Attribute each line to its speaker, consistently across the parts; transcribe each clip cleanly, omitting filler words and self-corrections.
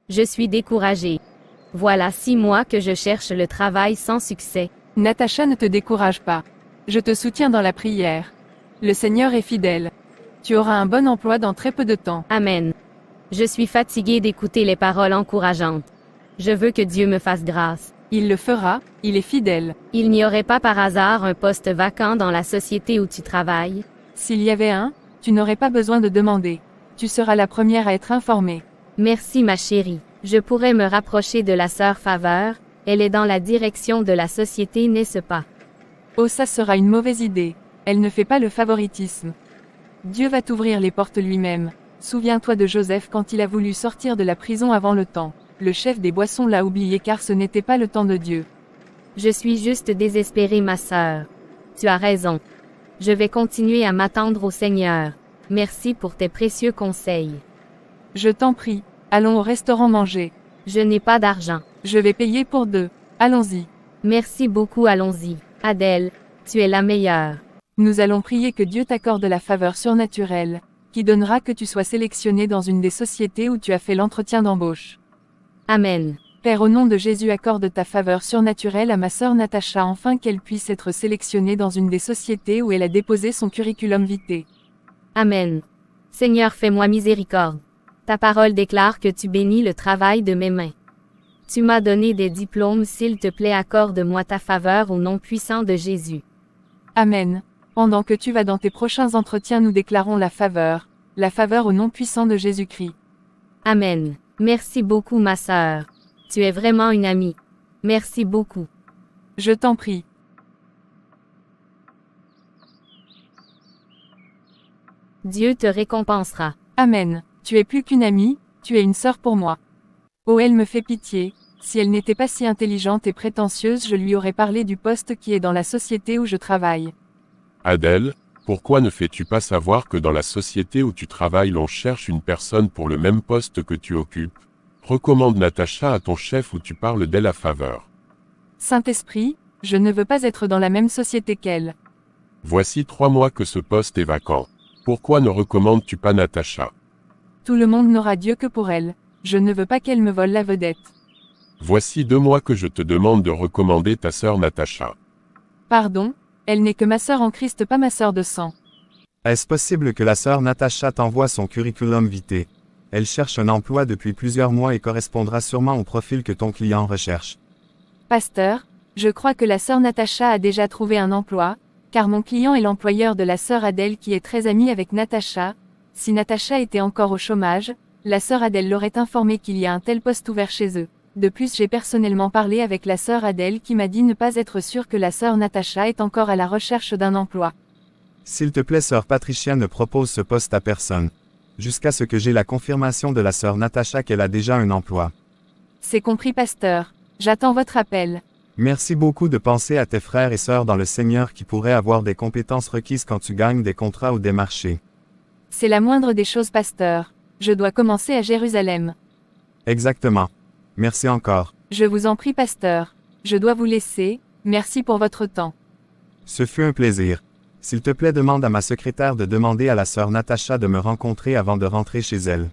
Speaker 1: Je suis découragée. Voilà 6 mois que je cherche le travail sans succès.
Speaker 2: Natacha, ne te décourage pas. Je te soutiens dans la prière. Le Seigneur est fidèle. Tu auras un bon emploi dans très peu de temps.
Speaker 1: Amen. Je suis fatiguée d'écouter les paroles encourageantes. Je veux que Dieu me fasse grâce.
Speaker 2: Il le fera, il est fidèle.
Speaker 1: Il n'y aurait pas par hasard un poste vacant dans la société où tu travailles?
Speaker 2: S'il y avait un, tu n'aurais pas besoin de demander. Tu seras la première à être informée.
Speaker 1: Merci ma chérie. Je pourrais me rapprocher de la sœur Faveur, elle est dans la direction de la société, n'est-ce pas?
Speaker 2: Oh, ça sera une mauvaise idée. Elle ne fait pas le favoritisme. Dieu va t'ouvrir les portes lui-même. Souviens-toi de Joseph quand il a voulu sortir de la prison avant le temps. Le chef des boissons l'a oublié car ce n'était pas le temps de Dieu.
Speaker 1: Je suis juste désespérée ma sœur. Tu as raison. Je vais continuer à m'attendre au Seigneur. Merci pour tes précieux conseils.
Speaker 2: Je t'en prie, allons au restaurant manger.
Speaker 1: Je n'ai pas d'argent.
Speaker 2: Je vais payer pour 2. Allons-y.
Speaker 1: Merci beaucoup, allons-y. Adèle, tu es la meilleure.
Speaker 2: Nous allons prier que Dieu t'accorde la faveur surnaturelle, qui donnera que tu sois sélectionné dans une des sociétés où tu as fait l'entretien d'embauche.
Speaker 1: Amen.
Speaker 2: Père, au nom de Jésus, accorde ta faveur surnaturelle à ma sœur Natacha afin qu'elle puisse être sélectionnée dans une des sociétés où elle a déposé son curriculum vitae.
Speaker 1: Amen. Seigneur, fais-moi miséricorde. Ta parole déclare que tu bénis le travail de mes mains. Tu m'as donné des diplômes, s'il te plaît, accorde-moi ta faveur au nom puissant de Jésus.
Speaker 2: Amen. Pendant que tu vas dans tes prochains entretiens, nous déclarons la faveur au nom puissant de Jésus-Christ.
Speaker 1: Amen. Merci beaucoup ma sœur. Tu es vraiment une amie. Merci beaucoup.
Speaker 2: Je t'en prie.
Speaker 1: Dieu te récompensera.
Speaker 2: Amen. Tu es plus qu'une amie, tu es une sœur pour moi. Oh, elle me fait pitié. Si elle n'était pas si intelligente et prétentieuse, je lui aurais parlé du poste qui est dans la société où je travaille.
Speaker 3: Adèle, pourquoi ne fais-tu pas savoir que dans la société où tu travailles l'on cherche une personne pour le même poste que tu occupes? Recommande Natacha à ton chef ou tu parles d'elle à faveur.
Speaker 2: Saint-Esprit, je ne veux pas être dans la même société qu'elle.
Speaker 3: Voici 3 mois que ce poste est vacant. Pourquoi ne recommandes-tu pas Natacha?
Speaker 2: Tout le monde n'aura Dieu que pour elle. Je ne veux pas qu'elle me vole la vedette.
Speaker 3: Voici 2 mois que je te demande de recommander ta sœur Natacha.
Speaker 2: Pardon, elle n'est que ma sœur en Christ, pas ma sœur de sang.
Speaker 4: Est-ce possible que la sœur Natacha t'envoie son curriculum vitae? Elle cherche un emploi depuis plusieurs mois et correspondra sûrement au profil que ton client recherche.
Speaker 2: Pasteur, je crois que la sœur Natacha a déjà trouvé un emploi, car mon client est l'employeur de la sœur Adèle qui est très amie avec Natacha. Si Natacha était encore au chômage, la sœur Adèle l'aurait informé qu'il y a un tel poste ouvert chez eux. De plus, j'ai personnellement parlé avec la sœur Adèle qui m'a dit ne pas être sûre que la sœur Natacha est encore à la recherche d'un emploi.
Speaker 4: S'il te plaît, sœur Patricia, ne propose ce poste à personne. Jusqu'à ce que j'ai la confirmation de la sœur Natacha qu'elle a déjà un emploi.
Speaker 2: C'est compris, pasteur. J'attends votre appel.
Speaker 4: Merci beaucoup de penser à tes frères et sœurs dans le Seigneur qui pourraient avoir des compétences requises quand tu gagnes des contrats ou des marchés.
Speaker 2: C'est la moindre des choses, pasteur. Je dois commencer à Jérusalem.
Speaker 4: Exactement. Merci encore.
Speaker 2: Je vous en prie, pasteur. Je dois vous laisser. Merci pour votre temps.
Speaker 4: Ce fut un plaisir. S'il te plaît, demande à ma secrétaire de demander à la sœur Natacha de me rencontrer avant de rentrer chez elle.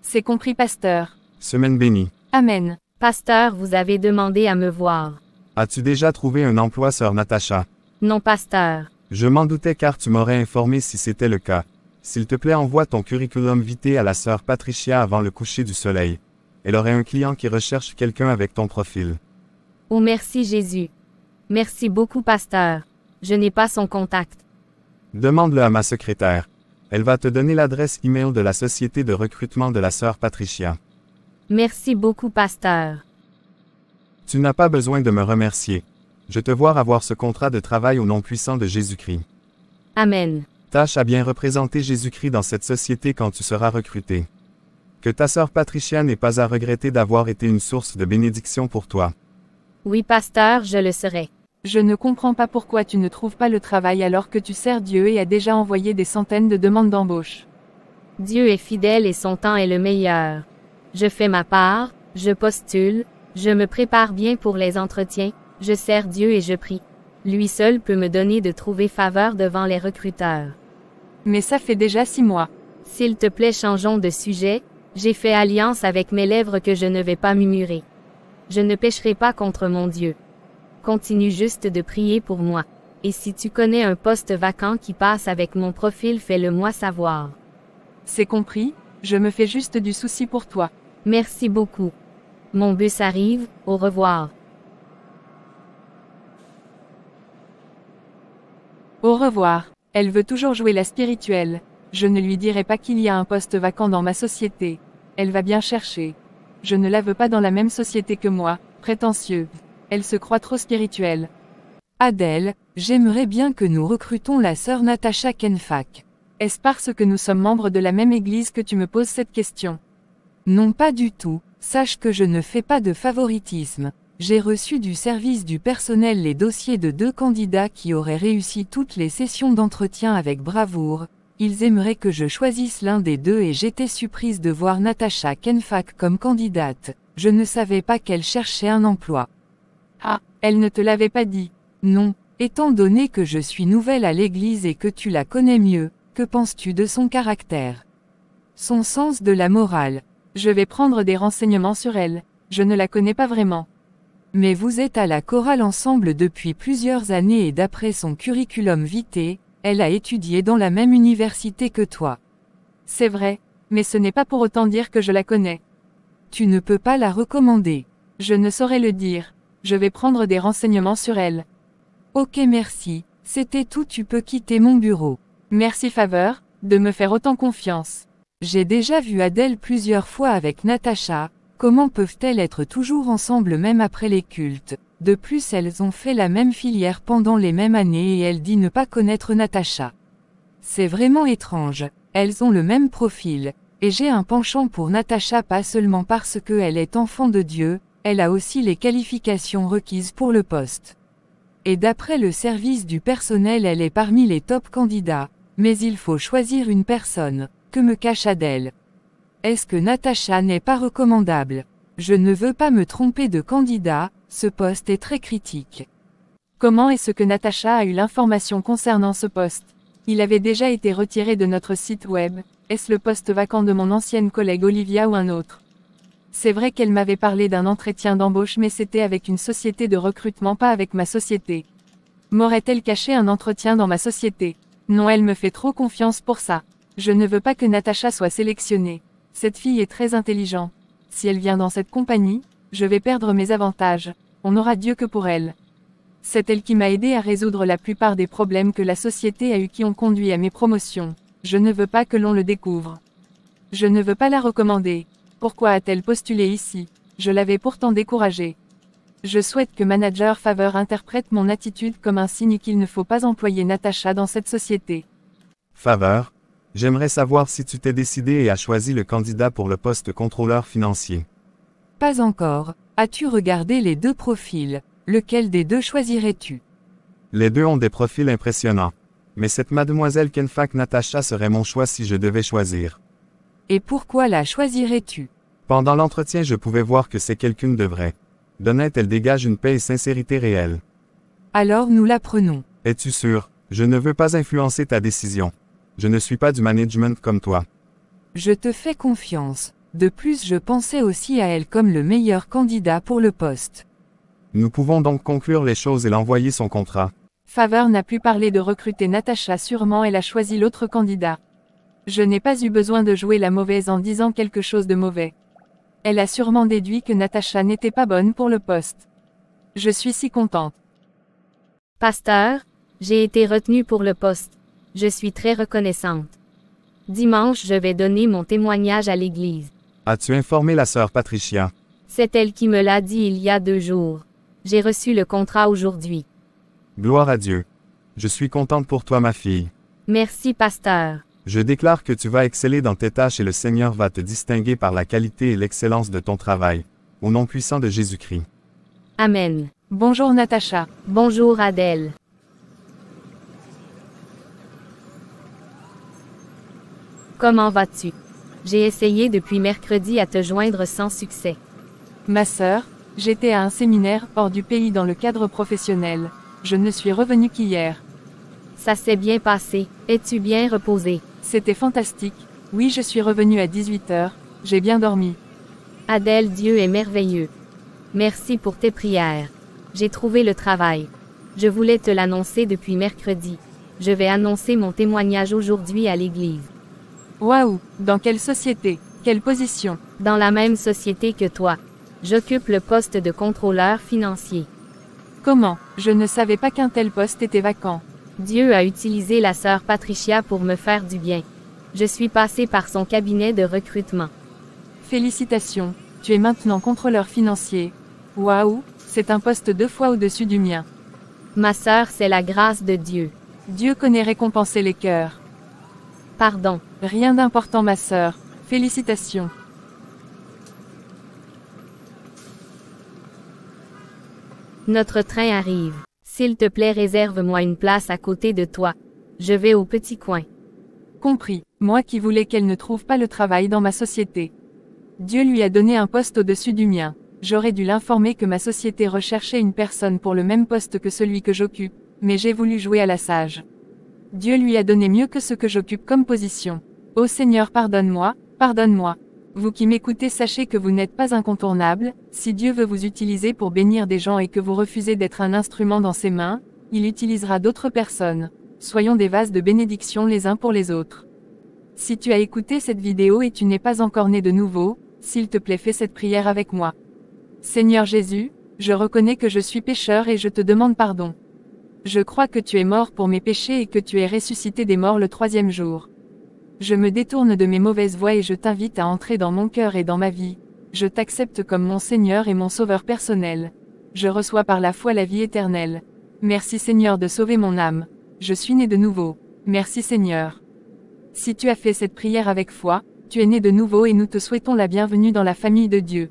Speaker 2: C'est compris, pasteur.
Speaker 4: Semaine bénie.
Speaker 2: Amen.
Speaker 1: Pasteur, vous avez demandé à me voir.
Speaker 4: As-tu déjà trouvé un emploi, sœur Natacha?
Speaker 1: Non, pasteur.
Speaker 4: Je m'en doutais car tu m'aurais informé si c'était le cas. S'il te plaît, envoie ton curriculum vitae à la sœur Patricia avant le coucher du soleil. Elle aurait un client qui recherche quelqu'un avec ton profil.
Speaker 1: Oh merci Jésus. Merci beaucoup pasteur. Je n'ai pas son contact.
Speaker 4: Demande-le à ma secrétaire. Elle va te donner l'adresse email de la société de recrutement de la sœur Patricia.
Speaker 1: Merci beaucoup pasteur.
Speaker 4: Tu n'as pas besoin de me remercier. Je te vois avoir ce contrat de travail au nom puissant de Jésus-Christ.
Speaker 1: Amen.
Speaker 4: Tâche à bien représenter Jésus-Christ dans cette société quand tu seras recruté. Que ta sœur Patricia n'ait pas à regretter d'avoir été une source de bénédiction pour toi.
Speaker 1: Oui pasteur, je le serai.
Speaker 2: Je ne comprends pas pourquoi tu ne trouves pas le travail alors que tu sers Dieu et as déjà envoyé des centaines de demandes d'embauche.
Speaker 1: Dieu est fidèle et son temps est le meilleur. Je fais ma part, je postule, je me prépare bien pour les entretiens, je sers Dieu et je prie. Lui seul peut me donner de trouver faveur devant les recruteurs.
Speaker 2: Mais ça fait déjà 6 mois.
Speaker 1: S'il te plaît, changeons de sujet. J'ai fait alliance avec mes lèvres que je ne vais pas murmurer. Je ne pécherai pas contre mon Dieu. Continue juste de prier pour moi. Et si tu connais un poste vacant qui passe avec mon profil, fais-le-moi savoir.
Speaker 2: C'est compris, je me fais juste du souci pour toi.
Speaker 1: Merci beaucoup. Mon bus arrive, au revoir.
Speaker 2: Au revoir. Elle veut toujours jouer la spirituelle. Je ne lui dirai pas qu'il y a un poste vacant dans ma société. Elle va bien chercher. Je ne la veux pas dans la même société que moi, prétentieux. Elle se croit trop spirituelle. Adèle, j'aimerais bien que nous recrutons la sœur Natacha Kenfak. Est-ce parce que nous sommes membres de la même église que tu me poses cette question? Non, pas du tout. Sache que je ne fais pas de favoritisme. J'ai reçu du service du personnel les dossiers de 2 candidats qui auraient réussi toutes les sessions d'entretien avec bravoure. Ils aimeraient que je choisisse l'un des 2 et j'étais surprise de voir Natacha Kenfak comme candidate. Je ne savais pas qu'elle cherchait un emploi. Ah, elle ne te l'avait pas dit? Non, étant donné que je suis nouvelle à l'église et que tu la connais mieux, que penses-tu de son caractère? Son sens de la morale. Je vais prendre des renseignements sur elle. Je ne la connais pas vraiment. Mais vous êtes à la chorale ensemble depuis plusieurs années et d'après son curriculum vitae, elle a étudié dans la même université que toi. C'est vrai, mais ce n'est pas pour autant dire que je la connais. Tu ne peux pas la recommander. Je ne saurais le dire. Je vais prendre des renseignements sur elle. Ok, merci, c'était tout, tu peux quitter mon bureau. Merci Faveur, de me faire autant confiance. J'ai déjà vu Adèle plusieurs fois avec Natacha. Comment peuvent-elles être toujours ensemble même après les cultes? De plus, elles ont fait la même filière pendant les mêmes années et elle dit ne pas connaître Natacha. C'est vraiment étrange. Elles ont le même profil. Et j'ai un penchant pour Natacha pas seulement parce qu'elle est enfant de Dieu, elle a aussi les qualifications requises pour le poste. Et d'après le service du personnel, elle est parmi les top candidats. Mais il faut choisir une personne. Que me cache Adèle? Est-ce que Natacha n'est pas recommandable? Je ne veux pas me tromper de candidat, ce poste est très critique. Comment est-ce que Natacha a eu l'information concernant ce poste? Il avait déjà été retiré de notre site web. Est-ce le poste vacant de mon ancienne collègue Olivia ou un autre? C'est vrai qu'elle m'avait parlé d'un entretien d'embauche, mais c'était avec une société de recrutement, pas avec ma société. M'aurait-elle caché un entretien dans ma société? Non, elle me fait trop confiance pour ça. Je ne veux pas que Natacha soit sélectionnée. Cette fille est très intelligente. Si elle vient dans cette compagnie, je vais perdre mes avantages. On n'aura Dieu que pour elle. C'est elle qui m'a aidé à résoudre la plupart des problèmes que la société a eu qui ont conduit à mes promotions. Je ne veux pas que l'on le découvre. Je ne veux pas la recommander. Pourquoi a-t-elle postulé ici? Je l'avais pourtant découragée. Je souhaite que Manager Faveur interprète mon attitude comme un signe qu'il ne faut pas employer Natacha dans cette société.
Speaker 4: Faveur, j'aimerais savoir si tu t'es décidé et as choisi le candidat pour le poste contrôleur financier.
Speaker 2: Pas encore. As-tu regardé les 2 profils? Lequel des 2 choisirais-tu?
Speaker 4: Les 2 ont des profils impressionnants. Mais cette mademoiselle Kenfak Natacha serait mon choix si je devais choisir.
Speaker 2: Et pourquoi la choisirais-tu?
Speaker 4: Pendant l'entretien, je pouvais voir que c'est quelqu'un de vrai. D'honnête, elle dégage une paix et sincérité réelle.
Speaker 2: Alors nous la prenons.
Speaker 4: Es-tu sûr? Je ne veux pas influencer ta décision. Je ne suis pas du management comme toi.
Speaker 2: Je te fais confiance. De plus, je pensais aussi à elle comme le meilleur candidat pour le poste.
Speaker 4: Nous pouvons donc conclure les choses et l'envoyer son contrat.
Speaker 2: Faveur n'a plus parlé de recruter Natacha, sûrement elle a choisi l'autre candidat. Je n'ai pas eu besoin de jouer la mauvaise en disant quelque chose de mauvais. Elle a sûrement déduit que Natacha n'était pas bonne pour le poste. Je suis si contente.
Speaker 1: Pasteur, j'ai été retenue pour le poste. Je suis très reconnaissante. Dimanche, je vais donner mon témoignage à l'église.
Speaker 4: As-tu informé la sœur Patricia?
Speaker 1: C'est elle qui me l'a dit il y a 2 jours. J'ai reçu le contrat aujourd'hui.
Speaker 4: Gloire à Dieu. Je suis contente pour toi, ma fille.
Speaker 1: Merci, pasteur.
Speaker 4: Je déclare que tu vas exceller dans tes tâches et le Seigneur va te distinguer par la qualité et l'excellence de ton travail. Au nom puissant de Jésus-Christ.
Speaker 1: Amen.
Speaker 2: Bonjour Natacha.
Speaker 1: Bonjour Adèle. Comment vas-tu? J'ai essayé depuis mercredi à te joindre sans succès.
Speaker 2: Ma sœur, j'étais à un séminaire hors du pays dans le cadre professionnel. Je ne suis revenue qu'hier.
Speaker 1: Ça s'est bien passé. Es-tu bien reposé?
Speaker 2: C'était fantastique. Oui, je suis revenue à 18h. j'ai bien dormi.
Speaker 1: Adèle, Dieu est merveilleux. Merci pour tes prières. J'ai trouvé le travail. Je voulais te l'annoncer depuis mercredi. Je vais annoncer mon témoignage aujourd'hui à l'église.
Speaker 2: Waouh, dans quelle société, quelle position?
Speaker 1: Dans la même société que toi. J'occupe le poste de contrôleur financier.
Speaker 2: Comment? Je ne savais pas qu'un tel poste était vacant.
Speaker 1: Dieu a utilisé la sœur Patricia pour me faire du bien. Je suis passé par son cabinet de recrutement.
Speaker 2: Félicitations, tu es maintenant contrôleur financier. Waouh, c'est un poste 2 fois au-dessus du mien.
Speaker 1: Ma sœur, c'est la grâce de Dieu.
Speaker 2: Dieu connaît récompenser les cœurs.
Speaker 1: Pardon.
Speaker 2: Rien d'important ma sœur, félicitations.
Speaker 1: Notre train arrive. S'il te plaît, réserve-moi une place à côté de toi. Je vais au petit coin.
Speaker 2: Compris, moi qui voulais qu'elle ne trouve pas le travail dans ma société. Dieu lui a donné un poste au-dessus du mien. J'aurais dû l'informer que ma société recherchait une personne pour le même poste que celui que j'occupe, mais j'ai voulu jouer à la sage. Dieu lui a donné mieux que ce que j'occupe comme position. Ô Seigneur, pardonne-moi, pardonne-moi. Vous qui m'écoutez, sachez que vous n'êtes pas incontournable. Si Dieu veut vous utiliser pour bénir des gens et que vous refusez d'être un instrument dans ses mains, il utilisera d'autres personnes. Soyons des vases de bénédiction les uns pour les autres. Si tu as écouté cette vidéo et tu n'es pas encore né de nouveau, s'il te plaît, fais cette prière avec moi. Seigneur Jésus, je reconnais que je suis pécheur et je te demande pardon. Je crois que tu es mort pour mes péchés et que tu es ressuscité des morts le 3e jour. Je me détourne de mes mauvaises voies et je t'invite à entrer dans mon cœur et dans ma vie. Je t'accepte comme mon Seigneur et mon Sauveur personnel. Je reçois par la foi la vie éternelle. Merci Seigneur de sauver mon âme. Je suis né de nouveau. Merci Seigneur. Si tu as fait cette prière avec foi, tu es né de nouveau et nous te souhaitons la bienvenue dans la famille de Dieu.